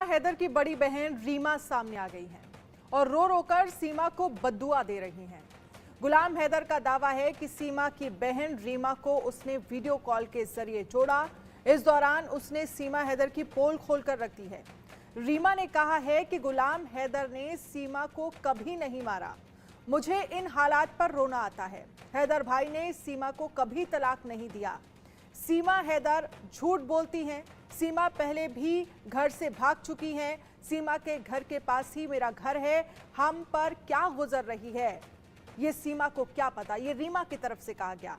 हैदर की बड़ी बहन रीमा सामने आ गई है और रो रोकर सीमा को बद्दुआ दे रही हैं। गुलाम हैदर का दावा है कि सीमा की बहन रीमा को उसने वीडियो कॉल के जरिए जोड़ा। इस दौरान उसने सीमा हैदर की पोल खोलकर रख दी है। रीमा ने कहा है कि गुलाम हैदर ने सीमा को कभी नहीं मारा। मुझे इन हालात पर रोना आता है। हैदर भाई ने सीमा को कभी तलाक नहीं दिया। सीमा हैदर झूठ बोलती हैं। सीमा पहले भी घर से भाग चुकी हैं। सीमा के घर के पास ही मेरा घर है। हम पर क्या गुजर रही है ये सीमा को क्या पता। ये रीमा की तरफ से कहा गया।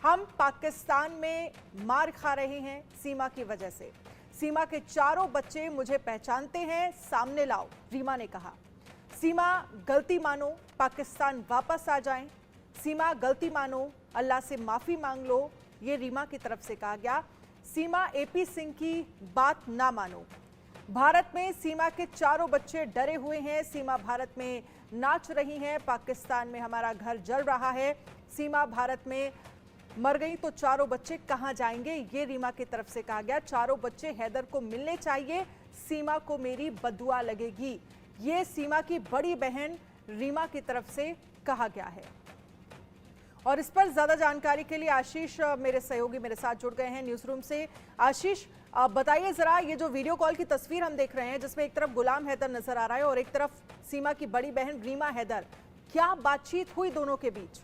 हम पाकिस्तान में मार खा रहे हैं सीमा की वजह से। सीमा के चारों बच्चे मुझे पहचानते हैं, सामने लाओ, रीमा ने कहा। सीमा गलती मानो, पाकिस्तान वापस आ जाएं। सीमा गलती मानो, अल्लाह से माफी मांग लो, ये रीमा की तरफ से कहा गया। सीमा एपी सिंह की बात ना मानो। भारत में सीमा के चारों बच्चे डरे हुए हैं। सीमा भारत में नाच रही हैं। पाकिस्तान में हमारा घर जल रहा है। सीमा भारत में मर गई तो चारों बच्चे कहां जाएंगे, ये रीमा की तरफ से कहा गया। चारों बच्चे हैदर को मिलने चाहिए, सीमा को मेरी बद्दुआ लगेगी, ये सीमा की बड़ी बहन रीमा की तरफ से कहा गया है। और इस पर ज्यादा जानकारी के लिए आशीष मेरे सहयोगी मेरे साथ जुड़ गए हैं न्यूज रूम से। आशीष, बताइए जरा, ये जो वीडियो कॉल की तस्वीर हम देख रहे हैं जिसमें एक तरफ गुलाम हैदर नजर आ रहा है और एक तरफ सीमा की बड़ी बहन रीमा हैदर, क्या बातचीत हुई दोनों के बीच?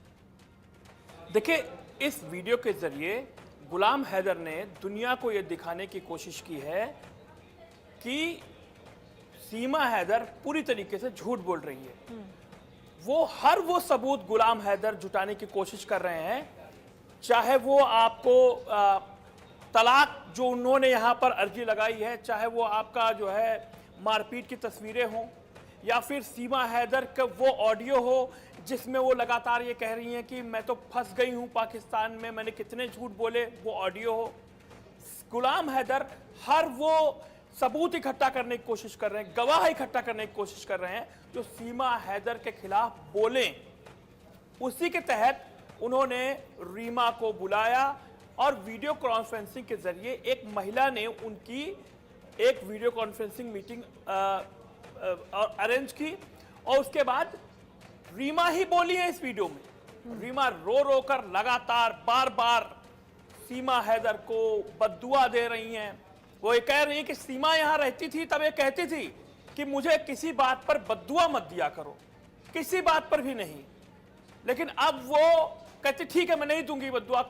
देखिए, इस वीडियो के जरिए गुलाम हैदर ने दुनिया को यह दिखाने की कोशिश की है कि सीमा हैदर पूरी तरीके से झूठ बोल रही है। वो सबूत गुलाम हैदर जुटाने की कोशिश कर रहे हैं, चाहे वो आपको तलाक जो उन्होंने यहाँ पर अर्जी लगाई है, चाहे वो आपका जो है मारपीट की तस्वीरें हों, या फिर सीमा हैदर का वो ऑडियो हो जिसमें वो लगातार ये कह रही हैं कि मैं तो फंस गई हूँ पाकिस्तान में, मैंने कितने झूठ बोले, वो ऑडियो हो। गुलाम हैदर हर वो सबूत इकट्ठा करने की कोशिश कर रहे हैं, गवाह इकट्ठा करने की कोशिश कर रहे हैं जो सीमा हैदर के खिलाफ बोलें। उसी के तहत उन्होंने रीमा को बुलाया और वीडियो कॉन्फ्रेंसिंग के जरिए एक महिला ने उनकी एक वीडियो कॉन्फ्रेंसिंग मीटिंग अरेंज की और उसके बाद रीमा ही बोली है इस वीडियो में। रीमा रो रो कर लगातार बार बार सीमा हैदर को बद्दुआ दे रही हैं। वो ये कह रही है कि सीमा यहां रहती थी तब ये कहती थी कि मुझे किसी बात पर बद्दुआ मत दिया करो, किसी बात पर भी नहीं। लेकिन अब वो कहती ठीक है मैं नहीं दूंगी बद्दुआ,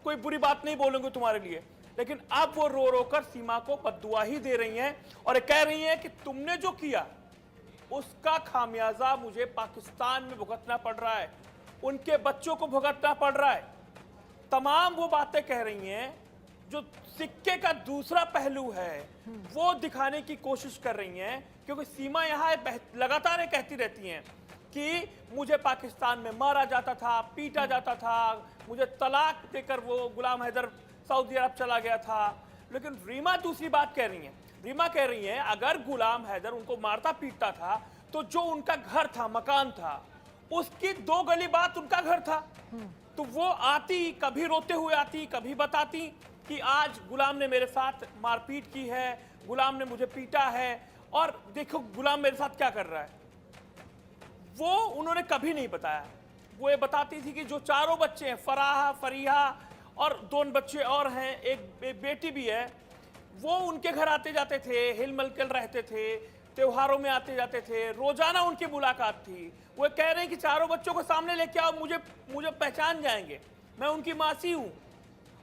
कोई बुरी बात नहीं बोलूंगी तुम्हारे लिए। लेकिन अब वो रो रो कर सीमा को बद्दुआ ही दे रही हैं और ये कह रही हैं कि तुमने जो किया उसका खामियाजा मुझे पाकिस्तान में भुगतना पड़ रहा है, उनके बच्चों को भुगतना पड़ रहा है। तमाम वो बातें कह रही हैं जो सिक्के का दूसरा पहलू है वो दिखाने की कोशिश कर रही हैं, क्योंकि सीमा यहाँ लगातार कहती रहती हैं कि मुझे पाकिस्तान में मारा जाता था, पीटा जाता था, मुझे तलाक देकर वो गुलाम हैदर सऊदी अरब चला गया था। लेकिन रीमा दूसरी बात कह रही है। रीमा कह रही है अगर गुलाम हैदर उनको मारता पीटता था तो जो उनका घर था, मकान था, उसकी 2 गली बात उनका घर था, तो वो आती, कभी रोते हुए आती, कभी बताती कि आज गुलाम ने मेरे साथ मारपीट की है, गुलाम ने मुझे पीटा है और देखो गुलाम मेरे साथ क्या कर रहा है। वो उन्होंने कभी नहीं बताया। वो ये बताती थी कि जो चारों बच्चे हैं, फराहा, फरीहा और 2 बच्चे और हैं, एक बेटी भी है, वो उनके घर आते जाते थे, हिल मिलकर रहते थे, त्योहारों में आते जाते थे, रोजाना उनकी मुलाकात थी। वो कह रहे हैं कि चारों बच्चों को सामने लेके आओ, मुझे पहचान जाएंगे, मैं उनकी मासी हूं।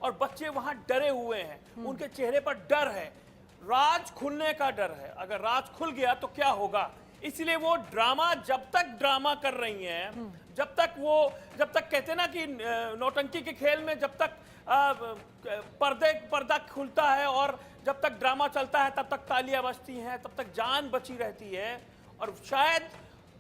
और बच्चे वहां डरे हुए हैं, उनके चेहरे पर डर है, राज खुलने का डर है। अगर राज खुल गया तो क्या होगा, इसलिए वो ड्रामा, जब तक ड्रामा कर रही हैं, जब तक कहते ना कि नौटंकी के खेल में जब तक पर्दा खुलता है और जब तक ड्रामा चलता है तब तक तालियां बजती हैं, तब तक जान बची रहती है। और शायद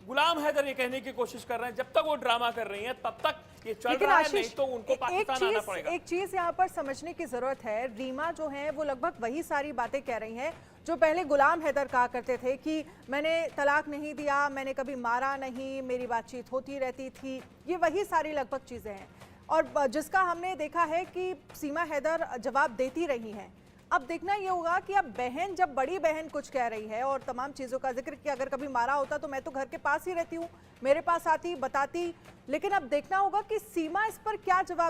गुलाम हैदर ये कहने की कोशिश कर रहे हैं जब तक वो ड्रामा कर रही हैं तब तक ये चल रहा है, नहीं तो उनको पाकिस्तान आना पड़ेगा। एक चीज यहाँ पर समझने की जरूरत है, रीमा जो है वो लगभग वही सारी बातें कह रही हैं जो पहले गुलाम हैदर कहा करते थे कि मैंने तलाक नहीं दिया, मैंने कभी मारा नहीं, मेरी बातचीत होती रहती थी। ये वही सारी लगभग चीजें हैं और जिसका हमने देखा है कि सीमा हैदर जवाब देती रही हैं। अब देखना ये होगा कि अब बहन, जब बड़ी बहन कुछ कह रही है और तमाम चीज़ों का जिक्र किया, अगर कभी मारा होता तो मैं तो घर के पास ही रहती हूँ, मेरे पास आती, बताती, लेकिन अब देखना होगा कि सीमा इस पर क्या जवाब